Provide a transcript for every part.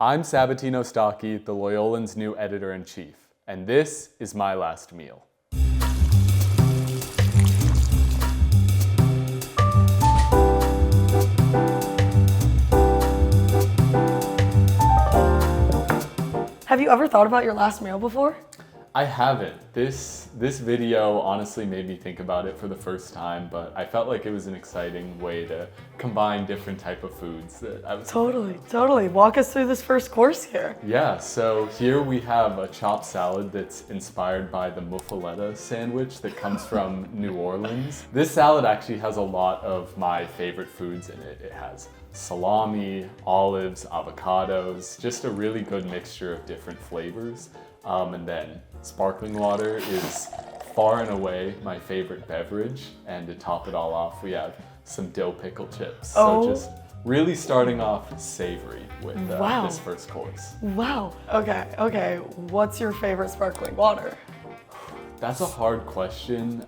I'm Sabatino Stacchi, the Loyolan's new editor-in-chief, and this is my last meal. Have you ever thought about your last meal before? I haven't. This video honestly made me think about it for the first time, but I felt like it was an exciting way to combine different type of foods that I was Totally. Walk us through this first course here. Yeah, so here we have a chopped salad that's inspired by the muffaletta sandwich that comes from New Orleans. This salad actually has a lot of my favorite foods in it. It has salami, olives, avocados, just a really good mixture of different flavors. And then sparkling water is far and away my favorite beverage. And to top it all off, we have some dill pickle chips. So just really starting off savory with this first course. Wow. Okay. What's your favorite sparkling water? That's a hard question.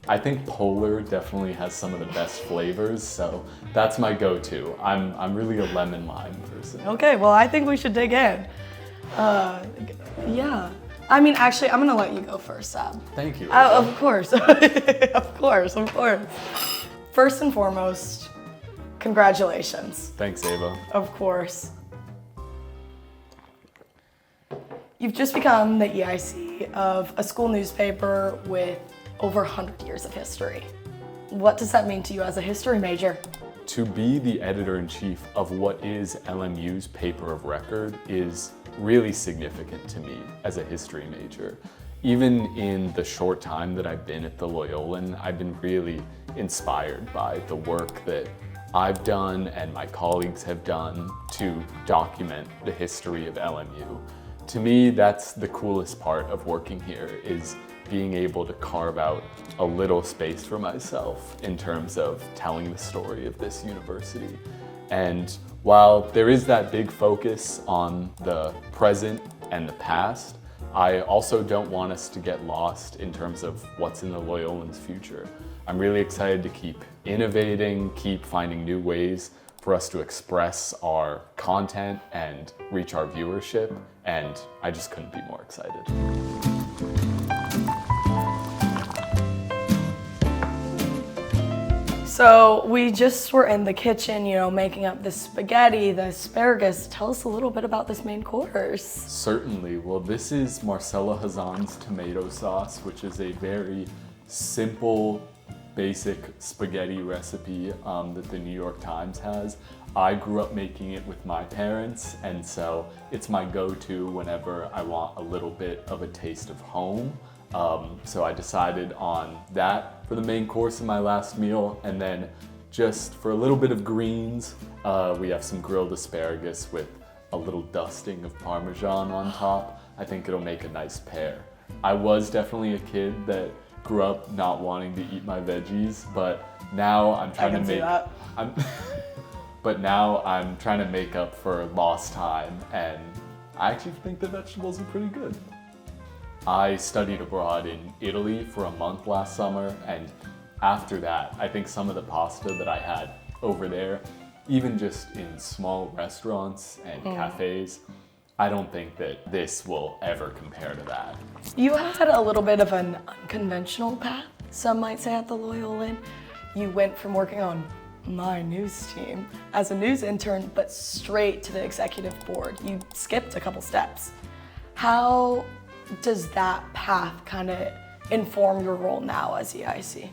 I think Polar definitely has some of the best flavors, so that's my go-to. I'm really a lemon lime person. Okay, well, I think we should dig in. Yeah. I mean, actually, I'm gonna let you go first, Sab. Thank you. Of course. Of course. First and foremost, congratulations. Thanks, Ava. Of course. You've just become the EIC of a school newspaper with over 100 years of history. What does that mean to you as a history major? To be the editor-in-chief of what is LMU's paper of record is really significant to me as a history major. Even in the short time that I've been at the Loyolan, I've been really inspired by the work that I've done and my colleagues have done to document the history of LMU. To me, that's the coolest part of working here, is being able to carve out a little space for myself in terms of telling the story of this university. And while there is that big focus on the present and the past, I also don't want us to get lost in terms of what's in the Loyolan's future. I'm really excited to keep innovating, keep finding new ways for us to express our content and reach our viewership, and I just couldn't be more excited. So we just were in the kitchen, making up the spaghetti, the asparagus. Tell us a little bit about this main course. Certainly. Well, this is Marcella Hazan's tomato sauce, which is a very simple, basic spaghetti recipe that the New York Times has. I grew up making it with my parents, and so it's my go-to whenever I want a little bit of a taste of home. So I decided on that for the main course of my last meal, and then just for a little bit of greens, we have some grilled asparagus with a little dusting of Parmesan on top. I think it'll make a nice pair. I was definitely a kid that grew up not wanting to eat my veggies, but now I'm trying to make but now I'm trying to make up for lost time, and I actually think the vegetables are pretty good. I studied abroad in Italy for a month last summer, and after that, I think some of the pasta that I had over there, even just in small restaurants and cafes, I don't think that this will ever compare to that. You had a little bit of an unconventional path, some might say, at the Loyolan. You went from working on my news team as a news intern, but straight to the executive board. You skipped a couple steps. How does that path kind of inform your role now as EIC?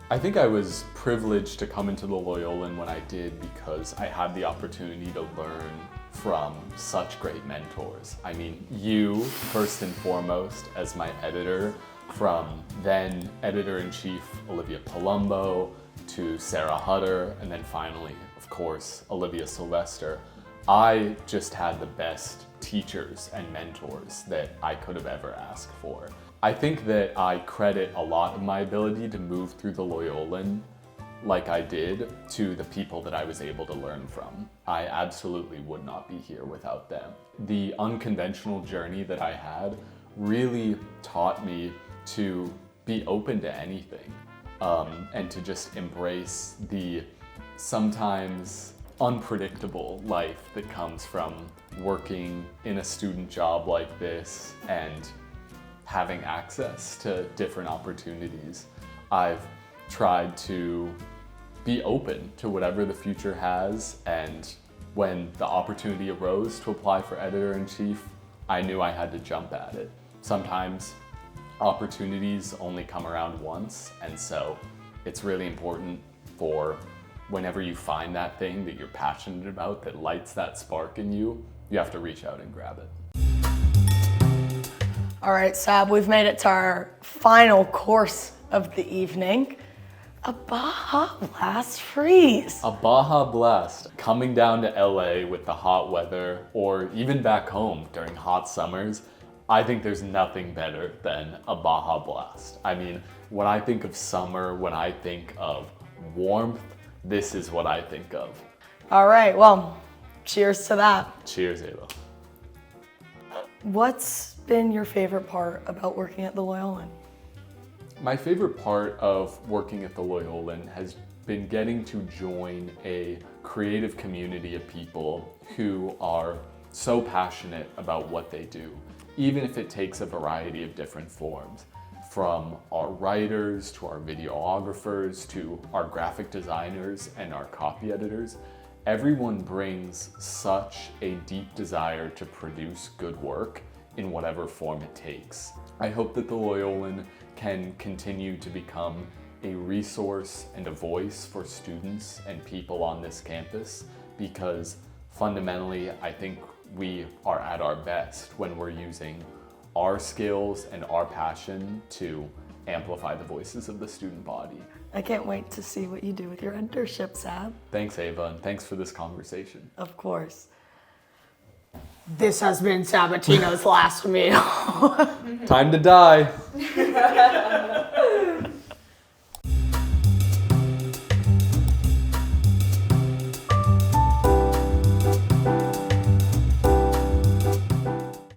I think I was privileged to come into the Loyolan when I did because I had the opportunity to learn from such great mentors. I mean, you, first and foremost, as my editor, from then editor-in-chief Olivia Palumbo to Sarah Hutter, and then finally, of course, Olivia Sylvester. I just had the best teachers and mentors that I could have ever asked for. I think that I credit a lot of my ability to move through the Loyolan like I did to the people that I was able to learn from. I absolutely would not be here without them. The unconventional journey that I had really taught me to be open to anything and to just embrace the sometimes unpredictable life that comes from working in a student job like this and having access to different opportunities. I've tried to be open to whatever the future has, and when the opportunity arose to apply for editor-in-chief, I knew I had to jump at it. Sometimes opportunities only come around once, and so it's really important for whenever you find that thing that you're passionate about, that lights that spark in you, you have to reach out and grab it. All right, Sab, we've made it to our final course of the evening. A Baja Blast freeze. A Baja Blast. Coming down to LA with the hot weather, or even back home during hot summers, I think there's nothing better than a Baja Blast. I mean, when I think of summer, when I think of warmth, this is what I think of. All right, well, cheers to that. Cheers, Ava. What's been your favorite part about working at the Loyolan? My favorite part of working at the Loyolan has been getting to join a creative community of people who are so passionate about what they do, even if it takes a variety of different forms. From our writers to our videographers to our graphic designers and our copy editors, everyone brings such a deep desire to produce good work in whatever form it takes. I hope that the Loyolan can continue to become a resource and a voice for students and people on this campus, because fundamentally I think we are at our best when we're using our skills and our passion to amplify the voices of the student body. I can't wait to see what you do with your internship, Sab. Thanks, Ava, and thanks for this conversation. Of course. This has been Sabatino's last meal. Time to die.